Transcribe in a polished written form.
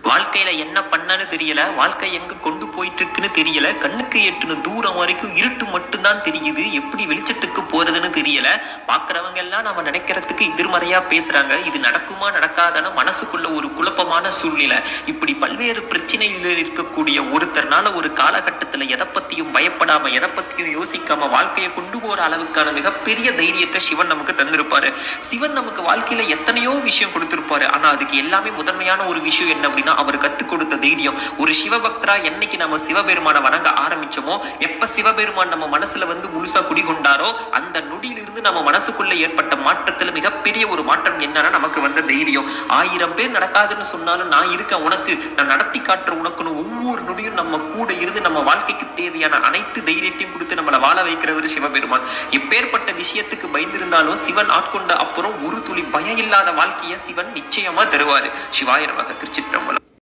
வாழ்க்கையில என்ன பண்ணன்னு தெரியல, வாழ்க்கை எங்க கொண்டு போயிட்டு இருக்குன்னு தெரியல, கண்ணுக்கு எட்டுன தூரம் வரைக்கும் இருட்டு மட்டும்தான் தெரியுது, எப்படி வெளிச்சத்துக்கு போறதுன்னு தெரியல. பாக்குறவங்க எல்லாம் நம்ம நினைக்கிறதுக்கு எதிர்மறையா பேசுறாங்க. இது நடக்குமா நடக்காதான மனசுக்குள்ள ஒரு குழப்பமான சூழ்நிலை. இப்படி பல்வேறு பிரச்சனையில இருக்கக்கூடிய ஒருத்தர்னால ஒரு காலகட்டத்துல எதை பத்தியும் பயப்படாம, எதை பத்தியும் யோசிக்காம வாழ்க்கையை கொண்டு போற அளவுக்கான மிகப்பெரிய தைரியத்தை சிவன் நமக்கு தந்திருப்பாரு. சிவன் நமக்கு வாழ்க்கையில எத்தனையோ விஷயம் கொடுத்திருப்பாரு. ஆனா அதுக்கு எல்லாமே முதன்மையான ஒரு விஷயம் என்ன அப்படின்னா, அவர் கத்துக் கொடுத்த தைரியம். ஒரு சிவபக்தரா என்னைக்கு நம்ம சிவபெருமான வணங்க ஆரம்பிச்சோமோ, எப்ப சிவபெருமான் நம்ம மனசுல வந்து முழுசா குடிகொண்டாரோ, அந்த நொடியிலிருந்து நம்ம மனசுக்குள்ள ஏற்பட்ட மாற்றத்துல மிகப்பெரிய ஒரு மாற்றம் என்னன்னா நமக்கு வந்த தைரியம். 1000 பேர் நடக்காதுன்னு சொன்னாலும் நான் இருக்கேன் உனக்கு, நான் நடத்தி காட்டுற உனக்குன்னு ஒவ்வொரு நொடியும் நம்ம கூட இருந்து நம்ம வாழ்க்கைக்கு தேவையான அனைத்து தைரியத்தையும் கொடுத்து நம்மளை வாழ வைக்கிறவர் சிவபெருமான். எப்பேற்பட்ட விஷயத்துக்கு பயந்திருந்தாலும் சிவன் ஆட்கொண்ட அப்புறம் ஒரு துளி பயம் இல்லாத வாழ்க்கையை சிவன் நிச்சயமா தருவாரு. சிவாய நமக. திருச்சிற்றம்பலம்.